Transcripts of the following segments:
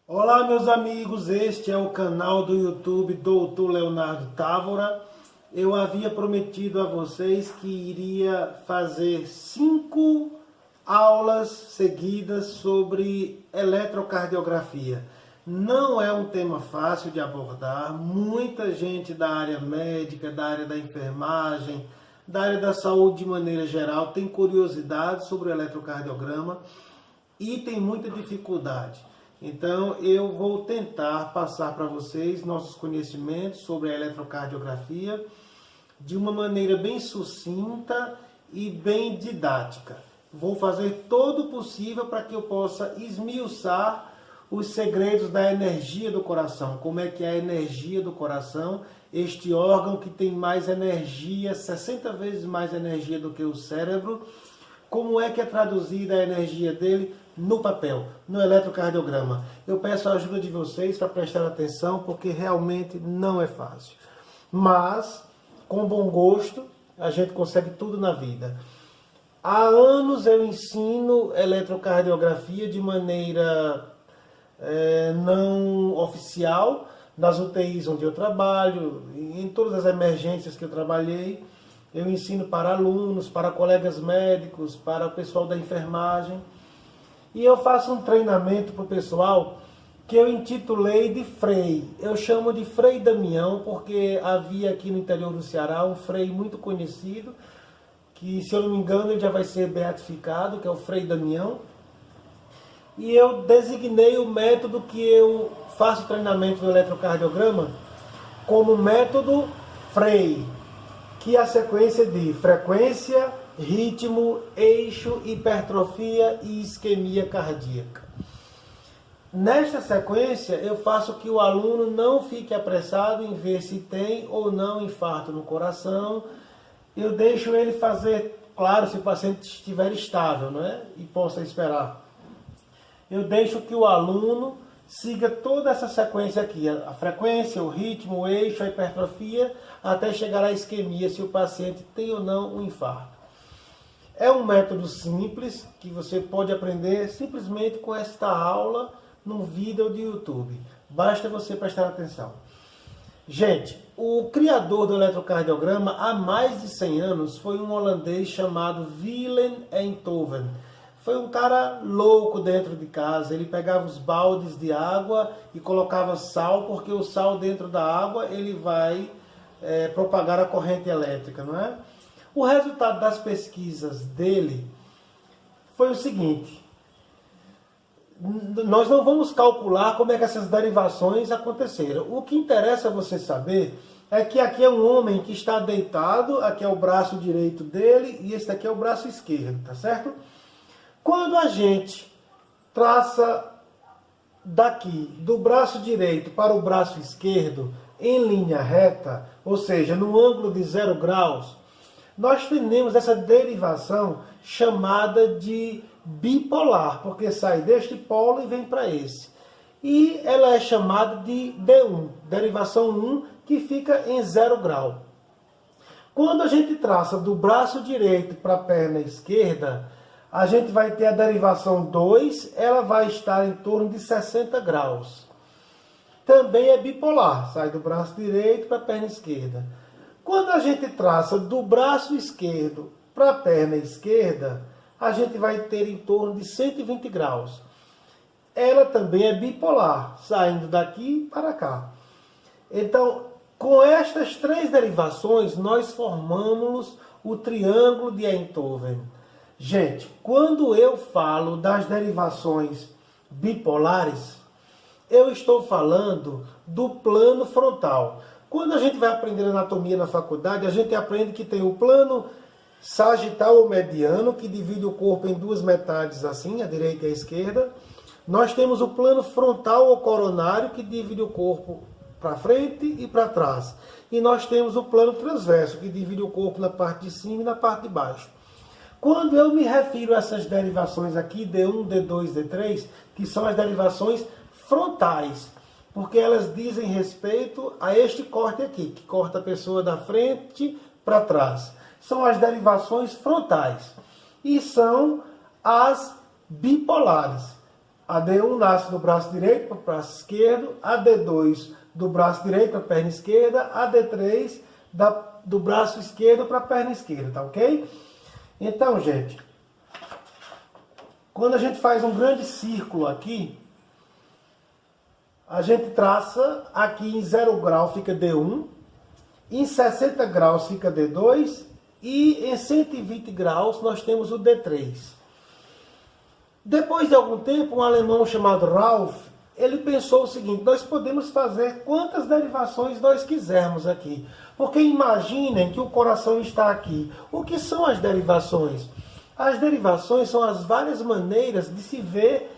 Olá, meus amigos, este é o canal do YouTube Doutor Leonardo Távora. Eu havia prometido a vocês que iria fazer 5 aulas seguidas sobre eletrocardiografia. Não é um tema fácil de abordar, muita gente da área médica, da área da enfermagem, da área da saúde de maneira geral tem curiosidade sobre o eletrocardiograma e tem muita dificuldade. Então, eu vou tentar passar para vocês nossos conhecimentos sobre a eletrocardiografia de uma maneira bem sucinta e bem didática. Vou fazer todo o possível para que eu possa esmiuçar os segredos da energia do coração. Como é que é a energia do coração, este órgão que tem mais energia, 60 vezes mais energia do que o cérebro. Como é que é traduzida a energia dele no papel, no eletrocardiograma? Eu peço a ajuda de vocês para prestar atenção, porque realmente não é fácil. Mas, com bom gosto, a gente consegue tudo na vida. Há anos eu ensino eletrocardiografia de maneira não oficial, nas UTIs onde eu trabalho, em todas as emergências que eu trabalhei. Eu ensino para alunos, para colegas médicos, para o pessoal da enfermagem. E eu faço um treinamento para o pessoal que eu intitulei de Frei. Eu chamo de Frei Damião, porque havia aqui no interior do Ceará um Frei muito conhecido, que, se eu não me engano, ele já vai ser beatificado, que é o Frei Damião. E eu designei o método que eu faço treinamento no eletrocardiograma como método Frei, que é a sequência de frequência, ritmo, eixo, hipertrofia e isquemia cardíaca. Nesta sequência, eu faço que o aluno não fique apressado em ver se tem ou não infarto no coração. Eu deixo ele fazer, claro, se o paciente estiver estável, né, e possa esperar. Eu deixo que o aluno siga toda essa sequência aqui, a frequência, o ritmo, o eixo, a hipertrofia, até chegar à isquemia, se o paciente tem ou não um infarto. É um método simples, que você pode aprender simplesmente com esta aula num vídeo de YouTube. Basta você prestar atenção. Gente, o criador do eletrocardiograma há mais de 100 anos foi um holandês chamado Willem Einthoven. Foi um cara louco dentro de casa. Ele pegava os baldes de água e colocava sal, porque o sal dentro da água ele vai propagar a corrente elétrica, não é? O resultado das pesquisas dele foi o seguinte: nós não vamos calcular como é que essas derivações aconteceram. O que interessa você saber é que aqui é um homem que está deitado, aqui é o braço direito dele e este aqui é o braço esquerdo, tá certo? Quando a gente traça daqui, do braço direito para o braço esquerdo, em linha reta, ou seja, no ângulo de 0 graus, nós temos essa derivação chamada de bipolar, porque sai deste polo e vem para esse. E ela é chamada de D1, derivação 1, que fica em 0 grau. Quando a gente traça do braço direito para a perna esquerda, a gente vai ter a derivação 2, ela vai estar em torno de 60 graus. Também é bipolar, sai do braço direito para a perna esquerda. Quando a gente traça do braço esquerdo para a perna esquerda, a gente vai ter em torno de 120 graus. Ela também é bipolar, saindo daqui para cá. Então, com estas 3 derivações, nós formamos o triângulo de Einthoven. Gente, quando eu falo das derivações bipolares, eu estou falando do plano frontal. Quando a gente vai aprender anatomia na faculdade, a gente aprende que tem o plano sagital ou mediano, que divide o corpo em 2 metades assim, a direita e a esquerda. Nós temos o plano frontal ou coronário, que divide o corpo para frente e para trás. E nós temos o plano transverso, que divide o corpo na parte de cima e na parte de baixo. Quando eu me refiro a essas derivações aqui, D1, D2, D3, que são as derivações frontais, porque elas dizem respeito a este corte aqui, que corta a pessoa da frente para trás. São as derivações frontais. E são as bipolares. A D1 nasce do braço direito para o braço esquerdo, a D2 do braço direito para a perna esquerda, a D3 do braço esquerdo para a perna esquerda, tá ok? Então, gente, quando a gente faz um grande círculo aqui, a gente traça aqui em 0 grau fica D1, em 60 graus fica D2 e em 120 graus nós temos o D3. Depois de algum tempo, um alemão chamado Ralph, ele pensou o seguinte: nós podemos fazer quantas derivações nós quisermos aqui. Porque imaginem que o coração está aqui. O que são as derivações? As derivações são as várias maneiras de se ver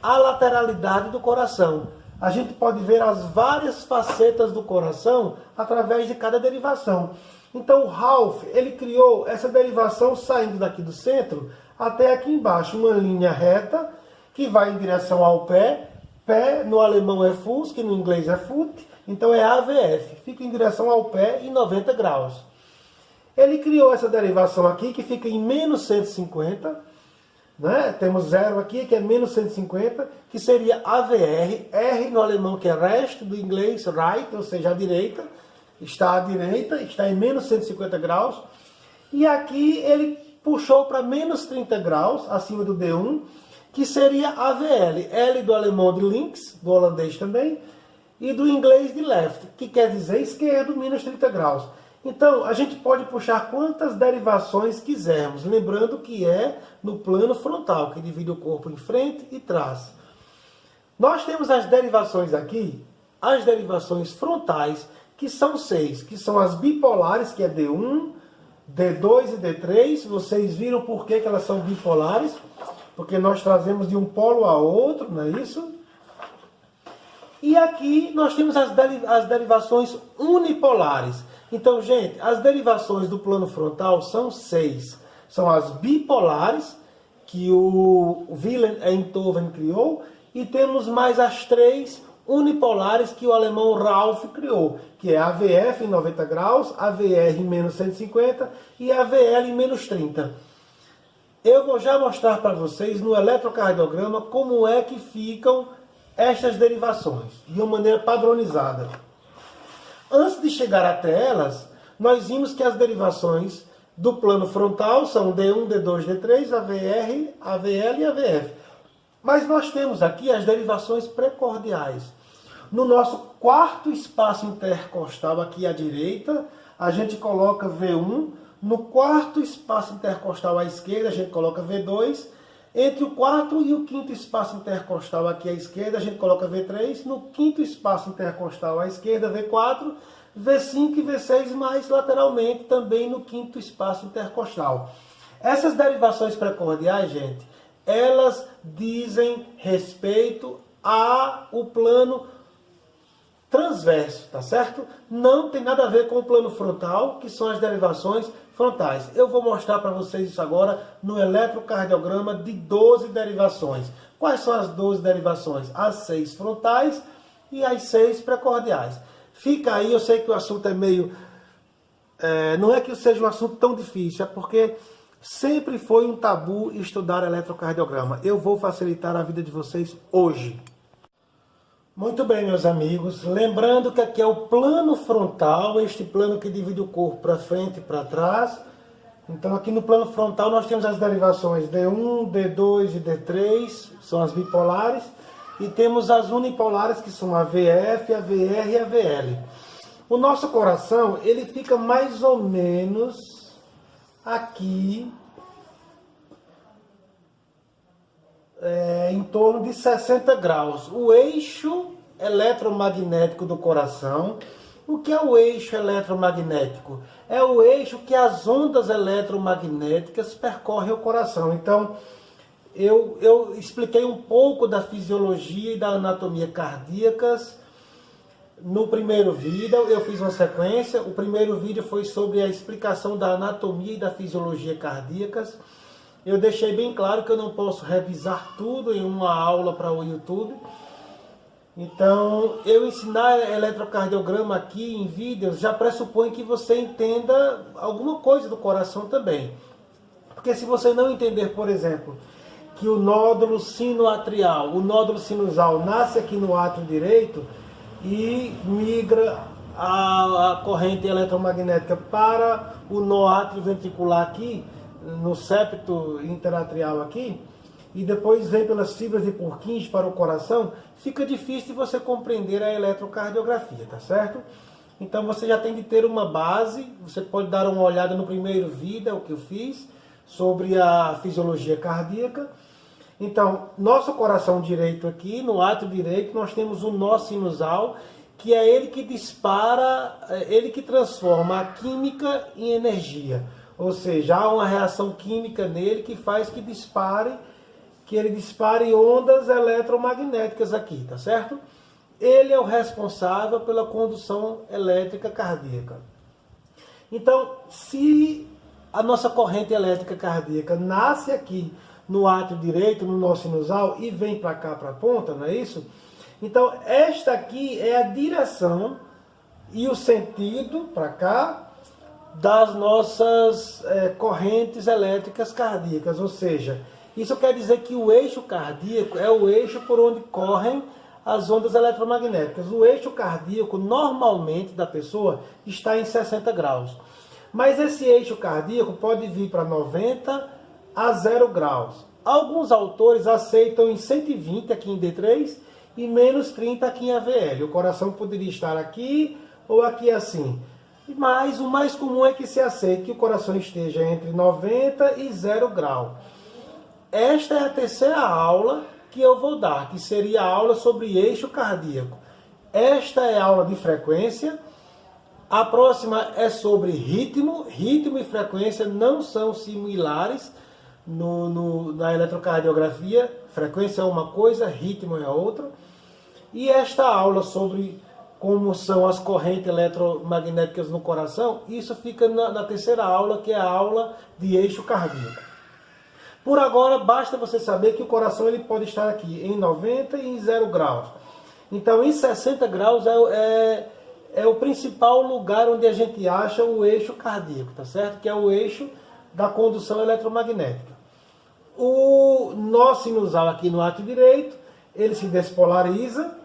a lateralidade do coração. A gente pode ver as várias facetas do coração através de cada derivação. Então o Ralph, ele criou essa derivação saindo daqui do centro até aqui embaixo, uma linha reta que vai em direção ao pé. Pé no alemão é Fuß, que no inglês é Foot, então é AVF, fica em direção ao pé em 90 graus. Ele criou essa derivação aqui que fica em menos 150, né? Temos 0 aqui que é menos 150, que seria AVR, R no alemão que é Recht, do inglês right, ou seja, à direita, está em menos 150 graus. E aqui ele puxou para menos 30 graus, acima do D1, que seria AVL, L do alemão de links, do holandês também, e do inglês de left, que quer dizer esquerdo, menos 30 graus. Então, a gente pode puxar quantas derivações quisermos, lembrando que é no plano frontal, que divide o corpo em frente e trás. Nós temos as derivações aqui, as derivações frontais, que são 6, que são as bipolares, que é D1, D2 e D3. Vocês viram por que elas são bipolares? Porque nós trazemos de um polo a outro, não é isso? E aqui nós temos as derivações unipolares. Então, gente, as derivações do plano frontal são 6. São as bipolares, que o Wilhelm Einthoven criou, e temos mais as 3 unipolares que o alemão Ralph criou, que é a AVF em 90 graus, AVR em menos 150 e AVL em menos 30. Eu vou já mostrar para vocês no eletrocardiograma como é que ficam estas derivações, de uma maneira padronizada. Antes de chegar até elas, nós vimos que as derivações do plano frontal são D1, D2, D3, AVR, AVL e AVF. Mas nós temos aqui as derivações precordiais. No nosso quarto espaço intercostal aqui à direita, a gente coloca V1. No quarto espaço intercostal à esquerda, a gente coloca V2. Entre o quarto e o quinto espaço intercostal aqui à esquerda, a gente coloca V3. No quinto espaço intercostal à esquerda, V4. V5 e V6, mais lateralmente também no quinto espaço intercostal. Essas derivações precordiais, gente, elas dizem respeito ao plano transverso, tá certo? Não tem nada a ver com o plano frontal, que são as derivações frontais. Eu vou mostrar para vocês isso agora no eletrocardiograma de 12 derivações. Quais são as 12 derivações? As 6 frontais e as 6 precordiais. Fica aí, eu sei que o assunto é meio... não é que seja um assunto tão difícil, é porque sempre foi um tabu estudar eletrocardiograma. Eu vou facilitar a vida de vocês hoje. Muito bem, meus amigos. Lembrando que aqui é o plano frontal, este plano que divide o corpo para frente e para trás. Então aqui no plano frontal nós temos as derivações D1, D2 e D3, são as bipolares. E temos as unipolares, que são a VF, a VR e a VL. O nosso coração, ele fica mais ou menos aqui, em torno de 60 graus. O eixo eletromagnético do coração. O que é o eixo eletromagnético? É o eixo que as ondas eletromagnéticas percorrem o coração. Então, eu expliquei um pouco da fisiologia e da anatomia cardíacas no primeiro vídeo. Eu fiz uma sequência. O primeiro vídeo foi sobre a explicação da anatomia e da fisiologia cardíacas. Eu deixei bem claro que eu não posso revisar tudo em uma aula para o YouTube. Então, eu ensinar eletrocardiograma aqui em vídeos já pressupõe que você entenda alguma coisa do coração também. Porque se você não entender, por exemplo, que o nódulo sinoatrial, o nódulo sinusal nasce aqui no átrio direito e migra a corrente eletromagnética para o nó átrio ventricular aqui, no septo interatrial aqui, e depois vem pelas fibras de Purkinje para o coração, fica difícil de você compreender a eletrocardiografia, tá certo? Então você já tem de ter uma base, você pode dar uma olhada no primeiro vídeo, o que eu fiz, sobre a fisiologia cardíaca. Então, nosso coração direito aqui, no átrio direito, nós temos o nó sinusal, que é ele que dispara, ele que transforma a química em energia. Ou seja, há uma reação química nele que faz que ele dispare ondas eletromagnéticas aqui, tá certo? Ele é o responsável pela condução elétrica cardíaca. Então, se a nossa corrente elétrica cardíaca nasce aqui no átrio direito, no nó sinusal, e vem para cá, para a ponta, não é isso? Então, esta aqui é a direção e o sentido, para cá, das nossas correntes elétricas cardíacas. Ou seja, isso quer dizer que o eixo cardíaco é o eixo por onde correm as ondas eletromagnéticas. O eixo cardíaco, normalmente, da pessoa está em 60 graus. Mas esse eixo cardíaco pode vir para 90 a 0 graus. Alguns autores aceitam em 120 aqui em D3 e menos 30 aqui em AVL. O coração poderia estar aqui ou aqui assim. Mas o mais comum é que se aceite que o coração esteja entre 90 e 0 grau. Esta é a terceira aula que eu vou dar, que seria a aula sobre eixo cardíaco. Esta é a aula de frequência. A próxima é sobre ritmo. Ritmo e frequência não são similares na eletrocardiografia. Frequência é uma coisa, ritmo é outra. E esta aula sobre como são as correntes eletromagnéticas no coração, isso fica na terceira aula, que é a aula de eixo cardíaco. Por agora, basta você saber que o coração ele pode estar aqui em 90 e em 0 graus. Então, em 60 graus é o principal lugar onde a gente acha o eixo cardíaco, tá certo? Que é o eixo da condução eletromagnética. O nó sinusal aqui no átrio direito, ele se despolariza,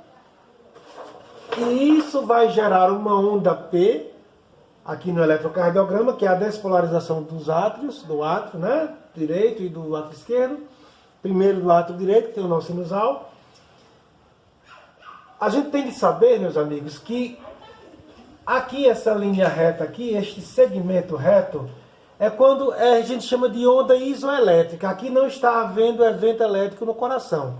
e isso vai gerar uma onda P, aqui no eletrocardiograma, que é a despolarização dos átrios, do átrio, né, direito e do átrio esquerdo. Primeiro do átrio direito, que tem o nó sinusal. A gente tem de saber, meus amigos, que aqui essa linha reta aqui, este segmento reto, é quando a gente chama de onda isoelétrica. Aqui não está havendo evento elétrico no coração.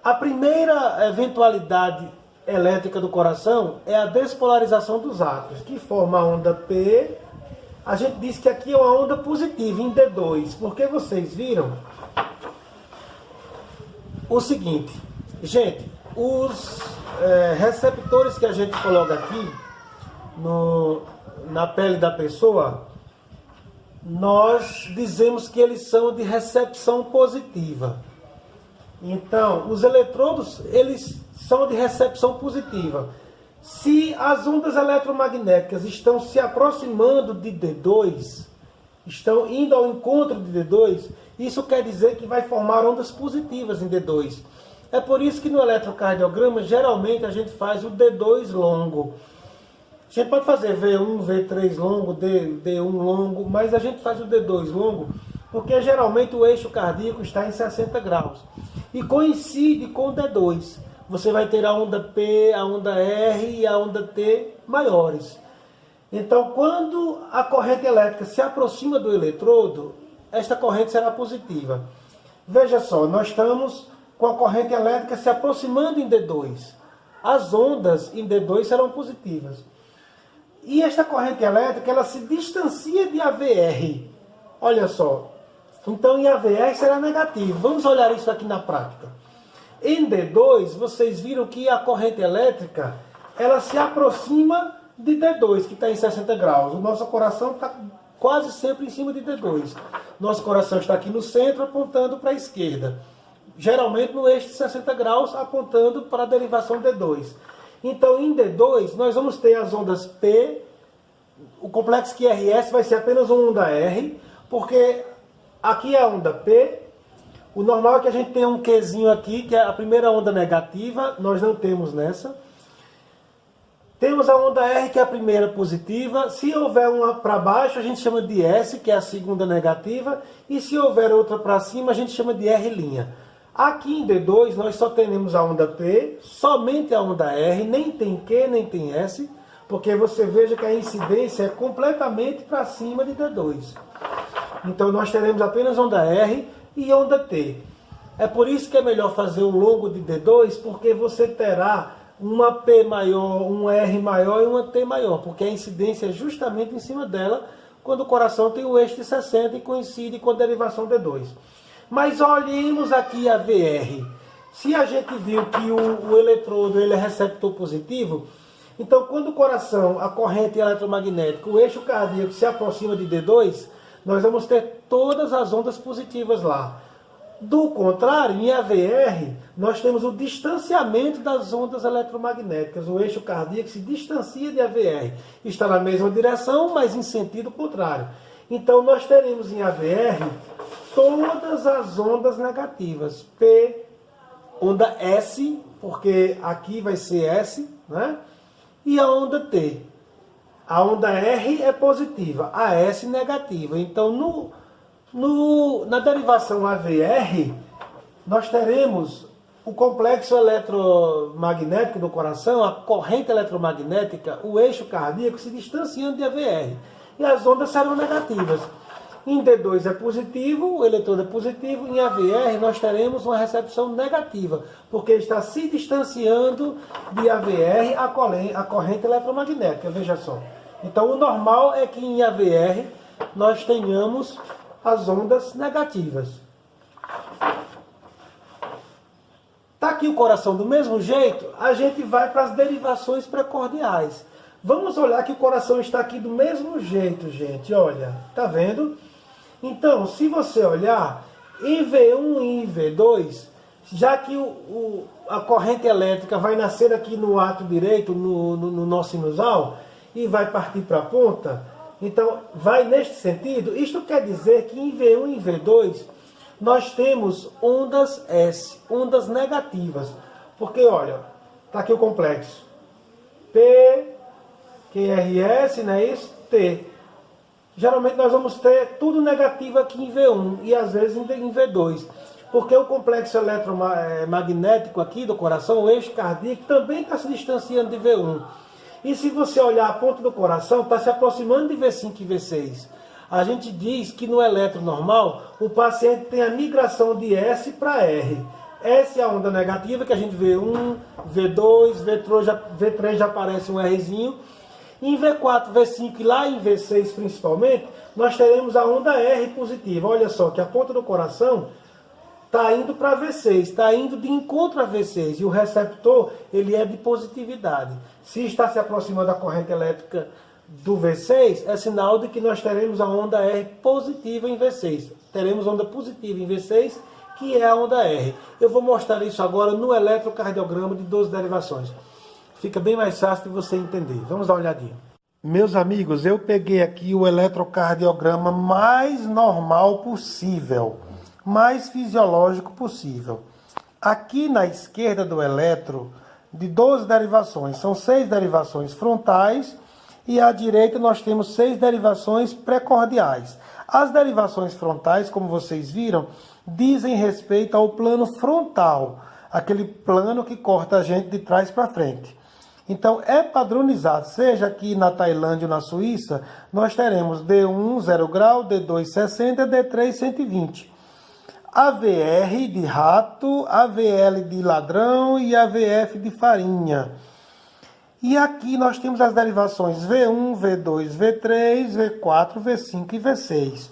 A primeira eventualidade elétrica do coração é a despolarização dos átrios, que forma a onda P. A gente diz que aqui é uma onda positiva, em D2, porque vocês viram o seguinte, gente, os receptores que a gente coloca aqui na pele da pessoa, nós dizemos que eles são de recepção positiva. Então, os eletrodos, eles são de recepção positiva. Se as ondas eletromagnéticas estão se aproximando de D2, estão indo ao encontro de D2, isso quer dizer que vai formar ondas positivas em D2. É por isso que no eletrocardiograma, geralmente, a gente faz o D2 longo. A gente pode fazer V1, V3 longo, D1 longo, mas a gente faz o D2 longo porque geralmente o eixo cardíaco está em 60 graus. E coincide com o D2. Você vai ter a onda P, a onda R e a onda T maiores. Então, quando a corrente elétrica se aproxima do eletrodo, esta corrente será positiva. Veja só, nós estamos com a corrente elétrica se aproximando em D2. As ondas em D2 serão positivas. E esta corrente elétrica, ela se distancia de AVR. Olha só. Então, em AVR será negativo. Vamos olhar isso aqui na prática. Em D2, vocês viram que a corrente elétrica, ela se aproxima de D2, que está em 60 graus. O nosso coração está quase sempre em cima de D2. Nosso coração está aqui no centro, apontando para a esquerda. Geralmente no eixo de 60 graus, apontando para a derivação D2. Então, em D2, nós vamos ter as ondas P, o complexo QRS vai ser apenas uma onda R, porque aqui é a onda P, O normal é que a gente tenha um Qzinho aqui, que é a primeira onda negativa, nós não temos nessa. Temos a onda R, que é a primeira positiva. Se houver uma para baixo, a gente chama de S, que é a segunda negativa. E se houver outra para cima, a gente chama de R'. Aqui em D2, nós só temos a onda P, somente a onda R, nem tem Q, nem tem S, porque você veja que a incidência é completamente para cima de D2. Então, nós teremos apenas onda R e onda T. É por isso que é melhor fazer o longo de D2, porque você terá uma P maior, um R maior e uma T maior, porque a incidência é justamente em cima dela, quando o coração tem o eixo de 60 e coincide com a derivação D2. Mas olhemos aqui a VR. Se a gente viu que o eletrodo ele é receptor positivo, então quando o coração, a corrente eletromagnética, o eixo cardíaco se aproxima de D2, nós vamos ter todas as ondas positivas lá. Do contrário, em AVR, nós temos o distanciamento das ondas eletromagnéticas. O eixo cardíaco se distancia de AVR. Está na mesma direção, mas em sentido contrário. Então, nós teremos em AVR todas as ondas negativas. P, onda S, porque aqui vai ser S, né? E a onda T. A onda R é positiva, a S negativa. Então, na derivação AVR, nós teremos o complexo eletromagnético do coração, a corrente eletromagnética, o eixo cardíaco se distanciando de AVR. E as ondas serão negativas. Em D2 é positivo, o eletrodo é positivo. Em AVR nós teremos uma recepção negativa, porque está se distanciando de AVR a corrente eletromagnética. Veja só. Então o normal é que em AVR nós tenhamos as ondas negativas. Está aqui o coração do mesmo jeito, a gente vai para as derivações precordiais. Vamos olhar que o coração está aqui do mesmo jeito, gente. Olha, tá vendo? Então, se você olhar, em V1 e em V2, já que a corrente elétrica vai nascer aqui no ato direito, no nó sinusal, e vai partir para a ponta, então vai neste sentido. Isto quer dizer que em V1 e V2, nós temos ondas S, ondas negativas. Porque, olha, está aqui o complexo. P, QRS, não é isso? T. Geralmente nós vamos ter tudo negativo aqui em V1 e às vezes em V2. Porque o complexo eletromagnético aqui do coração, o eixo cardíaco, também está se distanciando de V1. E se você olhar a ponta do coração, está se aproximando de V5 e V6. A gente diz que no eletro normal, o paciente tem a migração de S para R. S é a onda negativa, que a gente vê V1, V2, V3 já aparece um Rzinho. Em V4, V5 e lá em V6 principalmente, nós teremos a onda R positiva. Olha só, que a ponta do coração está indo para V6, está indo de encontro a V6. E o receptor, ele é de positividade. Se está se aproximando da corrente elétrica do V6, é sinal de que nós teremos a onda R positiva em V6. Teremos onda positiva em V6, que é a onda R. Eu vou mostrar isso agora no eletrocardiograma de 12 derivações. Fica bem mais fácil de você entender. Vamos dar uma olhadinha. Meus amigos, eu peguei aqui o eletrocardiograma mais normal possível, mais fisiológico possível. Aqui na esquerda do eletro, de 12 derivações, são 6 derivações frontais e à direita nós temos 6 derivações precordiais. As derivações frontais, como vocês viram, dizem respeito ao plano frontal, aquele plano que corta a gente de trás para frente. Então, é padronizado, seja aqui na Tailândia ou na Suíça, nós teremos D1 0 grau, D2 60, D3 120. AVR de rato, AVL de ladrão e AVF de farinha. E aqui nós temos as derivações V1, V2, V3, V4, V5 e V6.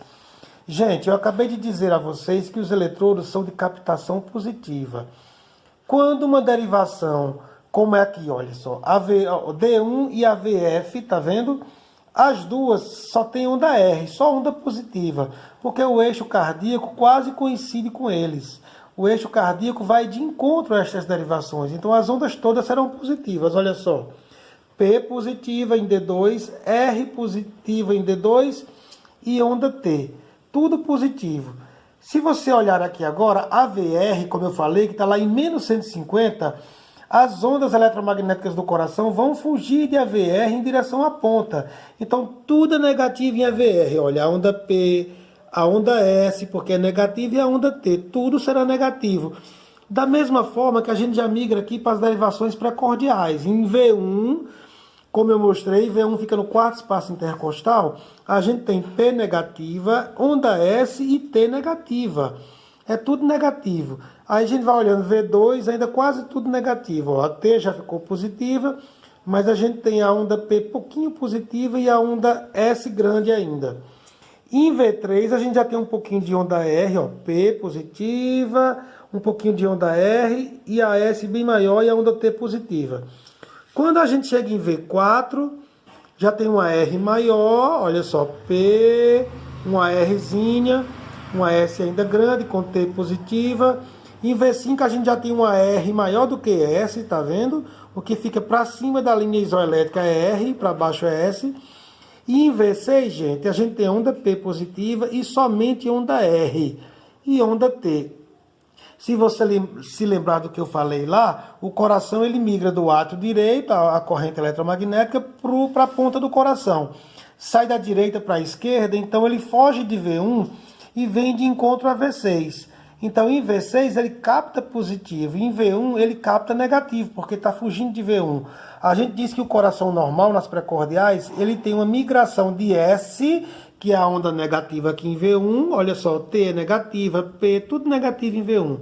Gente, eu acabei de dizer a vocês que os eletrodos são de captação positiva. Quando uma derivação, como é aqui, olha só, D1 e AVF, tá vendo? As duas só tem onda R, só onda positiva, porque o eixo cardíaco quase coincide com eles. O eixo cardíaco vai de encontro a estas derivações, então as ondas todas serão positivas, olha só. P positiva em D2, R positiva em D2 e onda T. Tudo positivo. Se você olhar aqui agora, a VR, como eu falei, que está lá em menos 150, as ondas eletromagnéticas do coração vão fugir de AVR em direção à ponta. Então, tudo é negativo em AVR. Olha, a onda P, a onda S, porque é negativa, e a onda T. Tudo será negativo. Da mesma forma que a gente já migra aqui para as derivações precordiais. Em V1, como eu mostrei, V1 fica no quarto espaço intercostal, a gente tem P negativa, onda S e T negativa. É tudo negativo. Aí a gente vai olhando V2, ainda quase tudo negativo. Ó, a T já ficou positiva, mas a gente tem a onda P pouquinho positiva e a onda S grande ainda. Em V3 a gente já tem um pouquinho de onda R, ó, P positiva, um pouquinho de onda R e a S bem maior e a onda T positiva. Quando a gente chega em V4, já tem uma R maior, olha só, P, uma Rzinha, uma S ainda grande, com T positiva. Em V5 a gente já tem uma R maior do que S, tá vendo? O que fica para cima da linha isoelétrica é R, para baixo é S. E em V6, gente, a gente tem onda P positiva e somente onda R e onda T. Se você se lembrar do que eu falei lá, o coração ele migra do átrio direito, a corrente eletromagnética, para a ponta do coração. Sai da direita para a esquerda, então ele foge de V1 e vem de encontro a V6. Então em V6 ele capta positivo, em V1 ele capta negativo, porque está fugindo de V1. A gente diz que o coração normal, nas precordiais, ele tem uma migração de S, que é a onda negativa aqui em V1, olha só, T é negativa, P, tudo negativo em V1.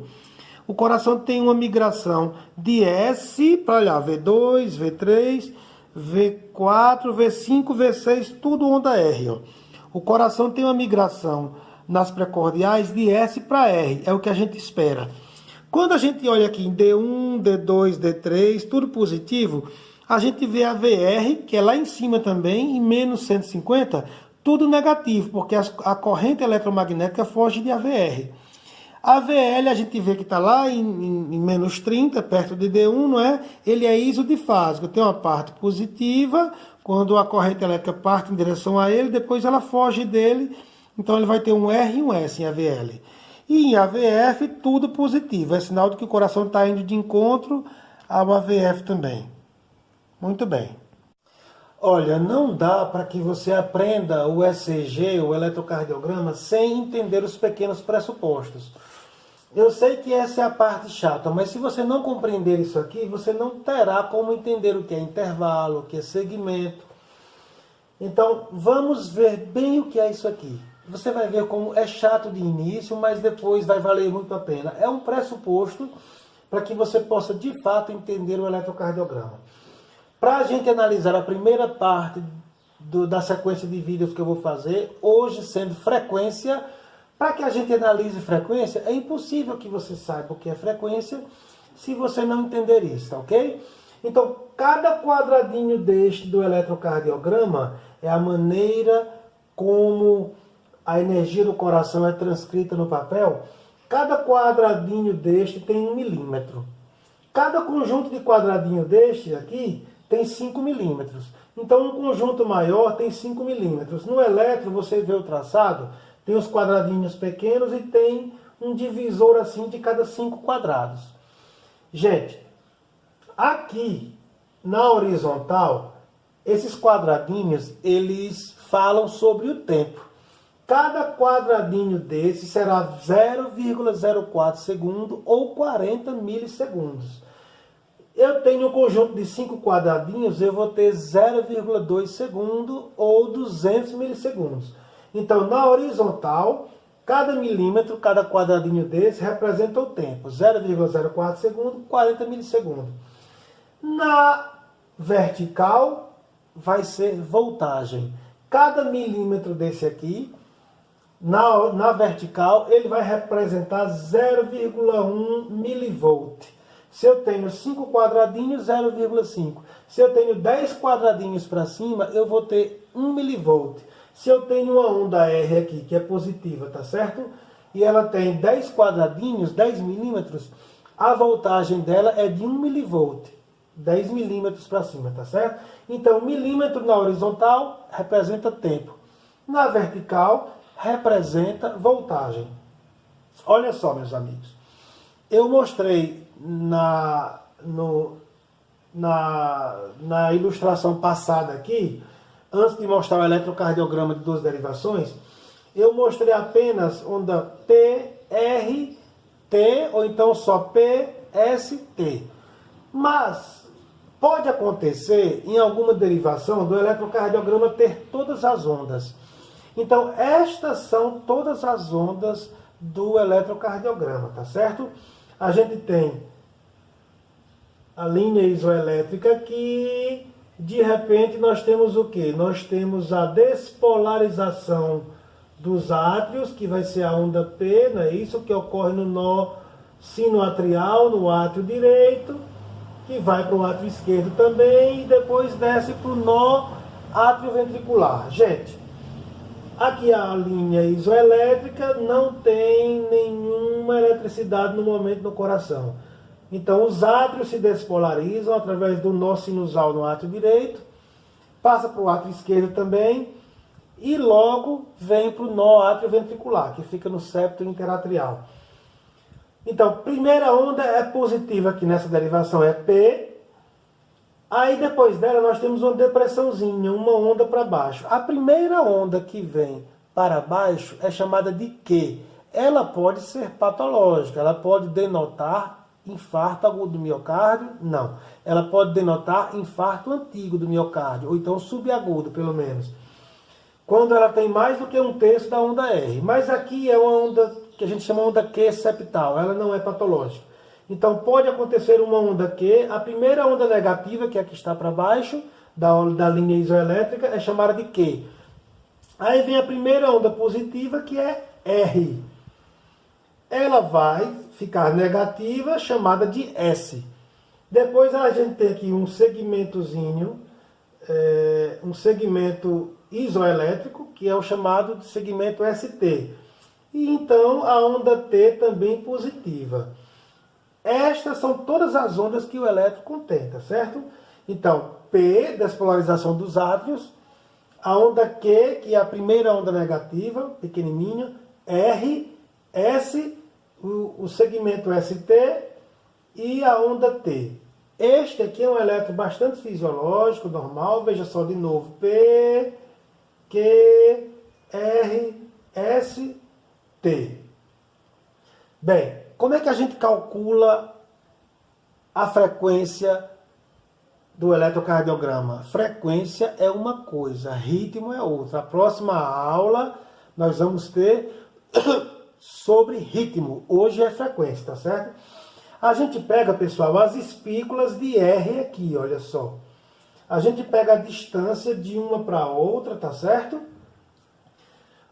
O coração tem uma migração de S, para olhar, V2, V3, V4, V5, V6, tudo onda R. Ó. O coração tem uma migração nas precordiais de S para R, é o que a gente espera. Quando a gente olha aqui em D1, D2, D3, tudo positivo, a gente vê a VR, que é lá em cima também, em menos 150, tudo negativo, porque a corrente eletromagnética foge de AVR. A VL a gente vê que está lá em menos 30, perto de D1, não é? Ele é isodifásico, tem uma parte positiva, quando a corrente elétrica parte em direção a ele, depois ela foge dele, então ele vai ter um R e um S em AVL. E em AVF tudo positivo, é sinal de que o coração está indo de encontro ao AVF também. Muito bem. Olha, não dá para que você aprenda o ECG, o eletrocardiograma, sem entender os pequenos pressupostos. Eu sei que essa é a parte chata, mas se você não compreender isso aqui, você não terá como entender o que é intervalo, o que é segmento. Então, vamos ver bem o que é isso aqui. Você vai ver como é chato de início, mas depois vai valer muito a pena. É um pressuposto para que você possa, de fato, entender o eletrocardiograma. Para a gente analisar a primeira parte da sequência de vídeos que eu vou fazer, hoje sendo frequência, para que a gente analise frequência, é impossível que você saiba o que é frequência se você não entender isso, tá ok? Então, cada quadradinho deste do eletrocardiograma é a maneira como a energia do coração é transcrita no papel. Cada quadradinho deste tem 1 milímetro. Cada conjunto de quadradinho deste aqui tem 5 milímetros. Então, um conjunto maior tem 5 milímetros. No eletro, você vê o traçado, tem os quadradinhos pequenos e tem um divisor assim de cada 5 quadrados. Gente, aqui na horizontal, esses quadradinhos, eles falam sobre o tempo. Cada quadradinho desse será 0,04 segundo ou 40 milissegundos. Eu tenho um conjunto de 5 quadradinhos, eu vou ter 0,2 segundo ou 200 milissegundos. Então, na horizontal, cada milímetro, cada quadradinho desse representa o tempo. 0,04 segundo, 40 milissegundos. Na vertical, vai ser voltagem. Cada milímetro desse aqui, na vertical, ele vai representar 0,1 milivolt. Se eu tenho 5 quadradinhos, 0,5. Se eu tenho 10 quadradinhos para cima, eu vou ter 1 milivolt. Se eu tenho uma onda R aqui, que é positiva, tá certo? E ela tem 10 quadradinhos, 10 milímetros, a voltagem dela é de 1 milivolt. 10 milímetros para cima, tá certo? Então, milímetro na horizontal representa tempo. Na vertical, representa voltagem. Olha só, meus amigos. Eu mostrei na ilustração passada aqui, antes de mostrar o eletrocardiograma de duas derivações, eu mostrei apenas onda P, R, T, ou então só P, S, T. Mas pode acontecer em alguma derivação do eletrocardiograma ter todas as ondas. Então, estas são todas as ondas do eletrocardiograma, tá certo? A gente tem a linha isoelétrica aqui, de repente nós temos o quê? Nós temos a despolarização dos átrios, que vai ser a onda P, não é isso? Que ocorre no nó sinoatrial, no átrio direito, que vai para o átrio esquerdo também, e depois desce para o nó átrio-ventricular. Gente, aqui a linha isoelétrica não tem nenhuma eletricidade no momento no coração. Então os átrios se despolarizam através do nó sinusal no átrio direito, passa para o átrio esquerdo também, e logo vem para o nó átrio-ventricular, que fica no septo interatrial. Então, primeira onda é positiva aqui nessa derivação, é P. Aí depois dela nós temos uma depressãozinha, uma onda para baixo. A primeira onda que vem para baixo é chamada de Q. Ela pode ser patológica, ela pode denotar infarto agudo do miocárdio? Não. Ela pode denotar infarto antigo do miocárdio, ou então subagudo, pelo menos. Quando ela tem mais do que 1/3 da onda R. Mas aqui é uma onda que a gente chama onda Q septal, ela não é patológica. Então pode acontecer uma onda Q, a primeira onda negativa, que é a que está para baixo, da linha isoelétrica, é chamada de Q. Aí vem a primeira onda positiva, que é R. Ela vai ficar negativa, chamada de S. Depois a gente tem aqui um segmentozinho, um segmento isoelétrico, que é o chamado de segmento ST. E então a onda T também positiva. Estas são todas as ondas que o elétron contém, tá certo? Então, P, despolarização dos átrios, a onda Q, que é a primeira onda negativa, pequenininha, R, S, o segmento ST e a onda T. Este aqui é um elétron bastante fisiológico, normal, veja só de novo, P, Q, R, S, T. Bem, como é que a gente calcula a frequência do eletrocardiograma? Frequência é uma coisa, ritmo é outra. A próxima aula nós vamos ter sobre ritmo. Hoje é frequência, tá certo? A gente pega, pessoal, as espículas de R aqui, olha só. A gente pega a distância de uma para outra, tá certo?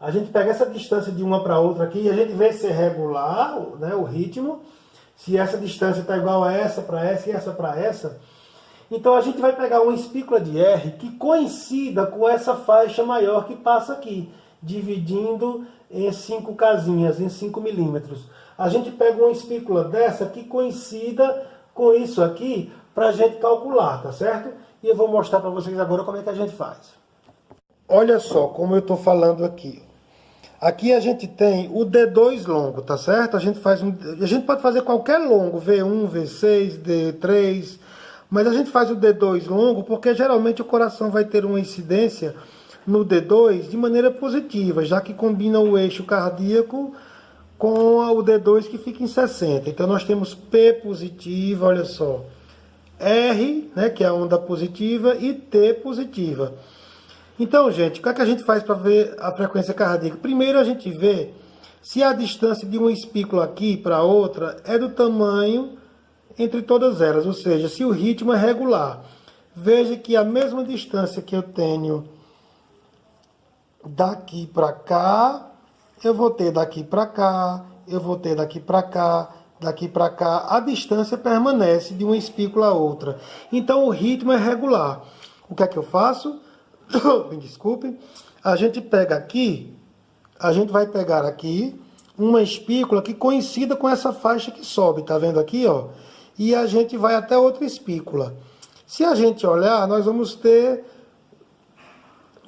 A gente pega essa distância de uma para outra aqui e a gente vê se é regular, né, o ritmo, se essa distância está igual a essa para essa e essa para essa. Então a gente vai pegar uma espícula de R que coincida com essa faixa maior que passa aqui, dividindo em 5 casinhas, em 5 milímetros. A gente pega uma espícula dessa que coincida com isso aqui para a gente calcular, tá certo? E eu vou mostrar para vocês agora como é que a gente faz. Olha só como eu estou falando aqui. Aqui a gente tem o D2 longo, tá certo? A gente pode fazer qualquer longo, V1, V6, D3, mas a gente faz o D2 longo porque geralmente o coração vai ter uma incidência no D2 de maneira positiva, já que combina o eixo cardíaco com o D2 que fica em 60. Então nós temos P positiva, olha só, R, né, que é a onda positiva, e T positiva. Então, gente, o que é que a gente faz para ver a frequência cardíaca? Primeiro a gente vê se a distância de uma espícula aqui para outra é do tamanho entre todas elas, ou seja, se o ritmo é regular. Veja que a mesma distância que eu tenho daqui para cá, eu vou ter daqui para cá, eu vou ter daqui para cá, daqui para cá. A distância permanece de uma espícula a outra. Então o ritmo é regular. O que é que eu faço? Me desculpem. A gente pega aqui, a gente vai pegar aqui uma espícula que coincida com essa faixa que sobe, tá vendo aqui, ó? E a gente vai até outra espícula. Se a gente olhar, nós vamos ter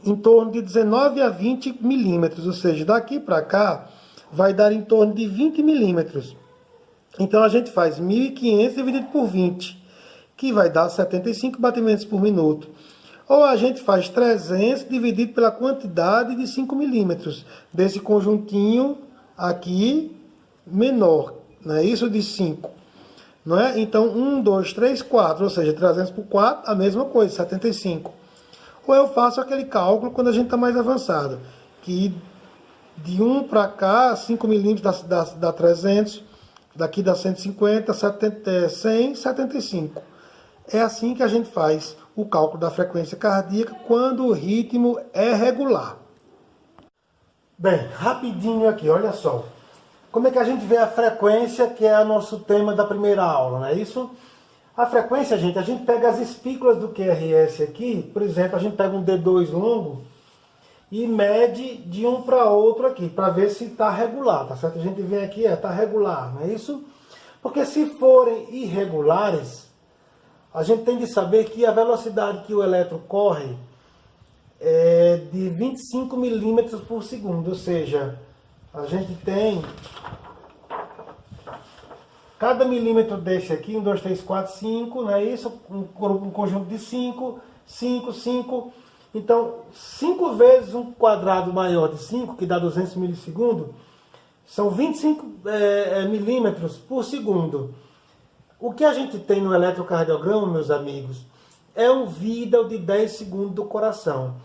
em torno de 19 a 20 milímetros, ou seja, daqui para cá, vai dar em torno de 20 milímetros. Então a gente faz 1.500 dividido por 20, que vai dar 75 batimentos por minuto. Ou a gente faz 300 dividido pela quantidade de 5 milímetros, desse conjuntinho aqui menor, não é isso? De 5. Não é? Então 1, 2, 3, 4, ou seja, 300 por 4, a mesma coisa, 75. Ou eu faço aquele cálculo quando a gente está mais avançado, que de 1 para cá, 5 milímetros dá 300, daqui dá 150, 70, 100, 75. É assim que a gente faz o cálculo da frequência cardíaca quando o ritmo é regular. Bem, rapidinho aqui, olha só. Como é que a gente vê a frequência, que é o nosso tema da primeira aula, não é isso? A frequência, gente, a gente pega as espículas do QRS aqui, por exemplo, a gente pega um D2 longo e mede de um para outro aqui, para ver se está regular, tá certo? A gente vem aqui, está regular, não é isso? Porque se forem irregulares, a gente tem de saber que a velocidade que o elétron corre é de 25 milímetros por segundo, ou seja, a gente tem cada milímetro desse aqui, 1, 2, 3, 4, 5, não é isso? Um conjunto de 5, 5, 5. Então, 5 vezes um quadrado maior de 5, que dá 200 milissegundos, são 25 milímetros por segundo. O que a gente tem no eletrocardiograma, meus amigos, é um vídeo de 10 segundos do coração.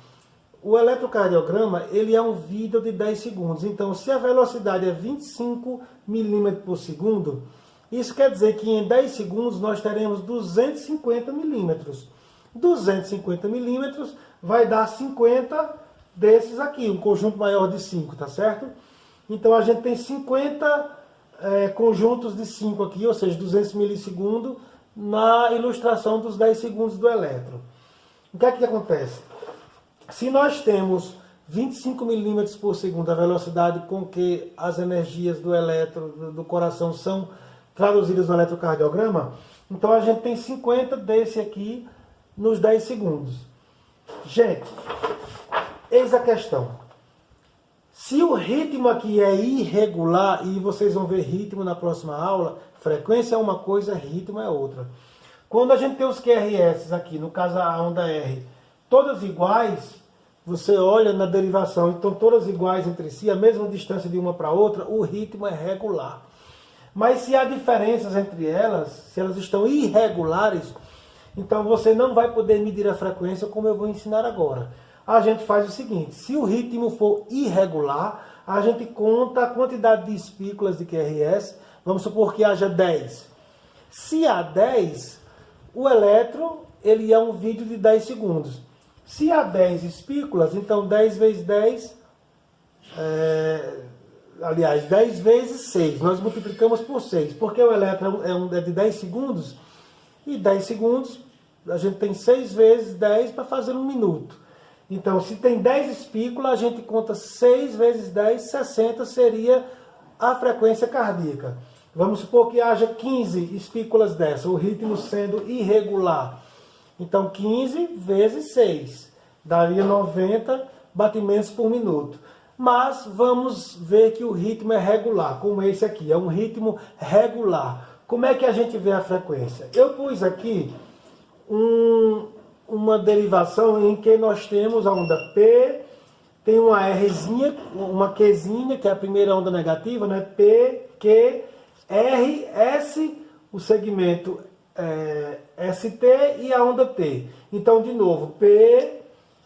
O eletrocardiograma, ele é um vídeo de 10 segundos. Então, se a velocidade é 25 milímetros por segundo, isso quer dizer que em 10 segundos nós teremos 250 milímetros. 250 milímetros vai dar 50 desses aqui, um conjunto maior de 5, tá certo? Então, a gente tem 50 conjuntos de 5 aqui, ou seja, 200 milissegundos, na ilustração dos 10 segundos do elétron. O que é que acontece? Se nós temos 25 milímetros por segundo, a velocidade com que as energias do elétron, do coração, são traduzidas no eletrocardiograma, então a gente tem 50 desse aqui nos 10 segundos. Gente, eis a questão. Se o ritmo aqui é irregular, e vocês vão ver ritmo na próxima aula, frequência é uma coisa, ritmo é outra. Quando a gente tem os QRS aqui, no caso a onda R, todas iguais, você olha na derivação, então todas iguais entre si, a mesma distância de uma para outra, o ritmo é regular. Mas se há diferenças entre elas, se elas estão irregulares, então você não vai poder medir a frequência como eu vou ensinar agora. A gente faz o seguinte, se o ritmo for irregular, a gente conta a quantidade de espículas de QRS, vamos supor que haja 10. Se há 10, o elétron ele é um vídeo de 10 segundos. Se há 10 espículas, então 10 vezes 10, 10 vezes 6, nós multiplicamos por 6, porque o elétron é de 10 segundos, e 10 segundos, a gente tem 6 vezes 10 para fazer 1 minuto. Então, se tem 10 espículas, a gente conta 6 vezes 10, 60 seria a frequência cardíaca. Vamos supor que haja 15 espículas dessa, o ritmo sendo irregular. Então, 15 vezes 6, daria 90 batimentos por minuto. Mas vamos ver que o ritmo é regular, como esse aqui, é um ritmo regular. Como é que a gente vê a frequência? Eu pus aqui uma derivação em que nós temos a onda P, tem uma Rzinha, uma Qzinha, que é a primeira onda negativa, né? P, Q, R, S, o segmento ST e a onda T. Então, de novo, P,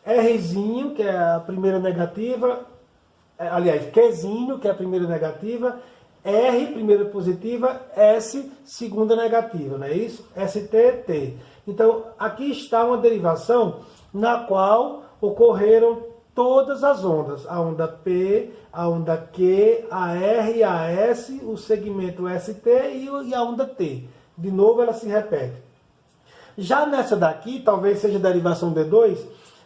Rzinho, que é a primeira negativa, Qzinho, que é a primeira negativa, R, primeira positiva, S, segunda negativa, não é isso? ST, T. Então, aqui está uma derivação na qual ocorreram todas as ondas. A onda P, a onda Q, a R, a S, o segmento ST e a onda T. De novo, ela se repete. Já nessa daqui, talvez seja a derivação D2,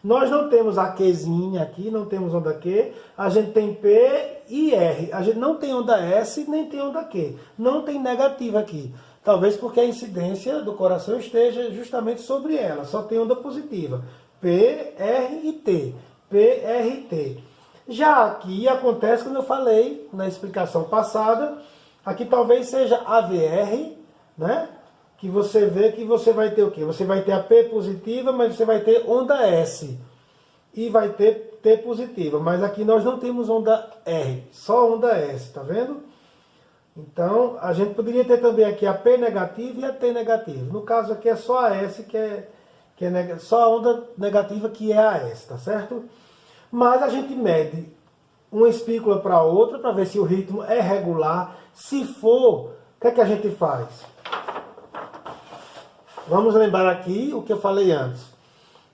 nós não temos a Qzinha aqui, não temos onda Q, a gente tem P e R. A gente não tem onda S, nem tem onda Q. Não tem negativa aqui. Talvez porque a incidência do coração esteja justamente sobre ela. Só tem onda positiva. P, R e T. P, R e T. Já aqui acontece, como eu falei na explicação passada, aqui talvez seja AVR, né? Que você vê que você vai ter o quê? Você vai ter a P positiva, mas você vai ter onda S. E vai ter T positiva. Mas aqui nós não temos onda R, só onda S, tá vendo? Então, a gente poderia ter também aqui a P negativa e a T negativa. No caso aqui é só a S, que é só a onda negativa que é a S, tá certo? Mas a gente mede uma espícula para outra, para ver se o ritmo é regular. Se for, o que é que a gente faz? Vamos lembrar aqui o que eu falei antes.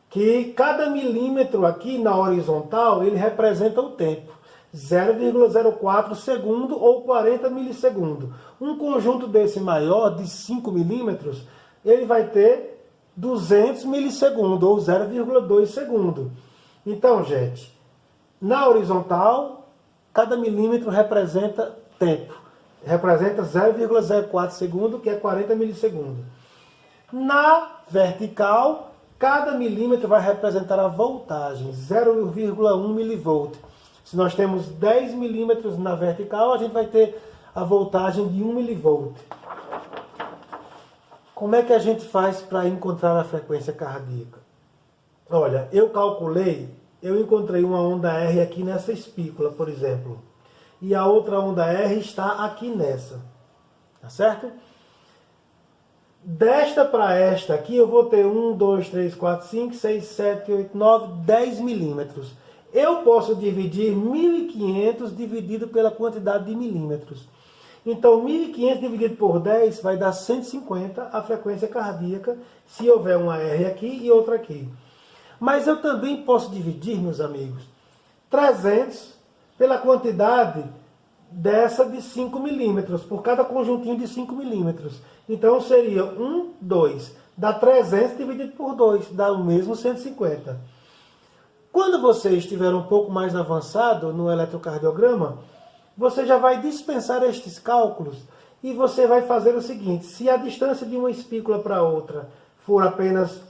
Que cada milímetro aqui na horizontal, ele representa o tempo. 0,04 segundo ou 40 milissegundos. Um conjunto desse maior, de 5 milímetros, ele vai ter 200 milissegundos, ou 0,2 segundo. Então, gente, na horizontal, cada milímetro representa tempo. Representa 0,04 segundo, que é 40 milissegundos. Na vertical, cada milímetro vai representar a voltagem, 0,1 milivolt. Se nós temos 10 milímetros na vertical, a gente vai ter a voltagem de 1 milivolt. Como é que a gente faz para encontrar a frequência cardíaca? Olha, eu calculei, eu encontrei uma onda R aqui nessa espícula, por exemplo. E a outra onda R está aqui nessa. Tá certo? Desta para esta aqui, eu vou ter 1, 2, 3, 4, 5, 6, 7, 8, 9, 10 milímetros. Eu posso dividir 1.500 dividido pela quantidade de milímetros. Então, 1.500 dividido por 10 vai dar 150 a frequência cardíaca, se houver uma R aqui e outra aqui. Mas eu também posso dividir, meus amigos, 300 pela quantidade dessa de 5 milímetros, por cada conjuntinho de 5 milímetros. Então, seria 1, 2. Dá 300 dividido por 2, dá o mesmo 150. Quando você estiver um pouco mais avançado no eletrocardiograma, você já vai dispensar estes cálculos e você vai fazer o seguinte: se a distância de uma espícula para outra for apenas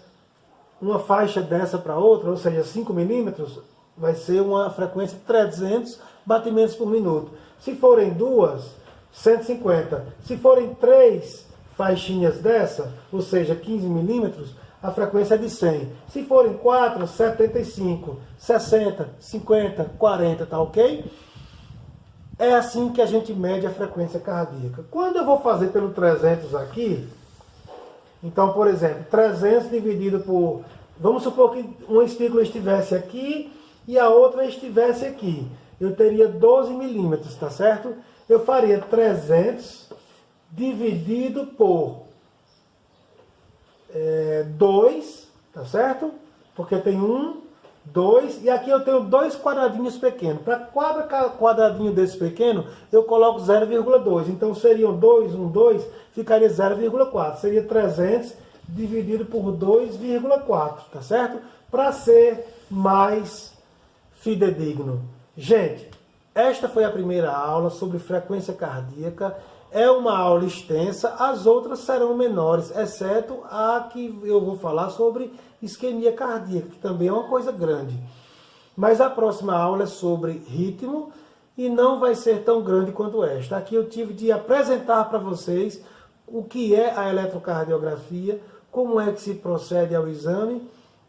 uma faixa dessa para outra, ou seja, 5 milímetros, vai ser uma frequência de 300 batimentos por minuto. Se forem duas, 150. Se forem três faixinhas dessa, ou seja, 15 milímetros, a frequência é de 100. Se forem 4, 75, 60, 50, 40, tá ok? É assim que a gente mede a frequência cardíaca. Quando eu vou fazer pelo 300 aqui, então, por exemplo, 300 dividido por... Vamos supor que uma espícula estivesse aqui e a outra estivesse aqui. Eu teria 12 milímetros, tá certo? Eu faria 300 dividido por 2, tá certo? Porque tem 1, 2, e aqui eu tenho 2 quadradinhos pequenos. Para cada quadradinho desse pequeno, eu coloco 0,2. Então seriam 2, 1, 2, ficaria 0,4. Seria 300 dividido por 2,4, tá certo? Para ser mais fidedigno. Gente, esta foi a primeira aula sobre frequência cardíaca. É uma aula extensa, as outras serão menores, exceto a que eu vou falar sobre isquemia cardíaca, que também é uma coisa grande. Mas a próxima aula é sobre ritmo e não vai ser tão grande quanto esta. Aqui eu tive de apresentar para vocês o que é a eletrocardiografia, como é que se procede ao exame,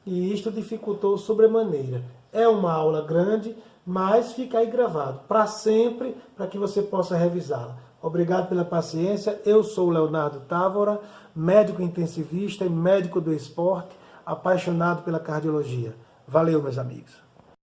e isto dificultou sobremaneira. É uma aula grande, mas fica aí gravado para sempre, para que você possa revisá-la. Obrigado pela paciência. Eu sou o Leonardo Távora, médico intensivista e médico do esporte, apaixonado pela cardiologia. Valeu, meus amigos.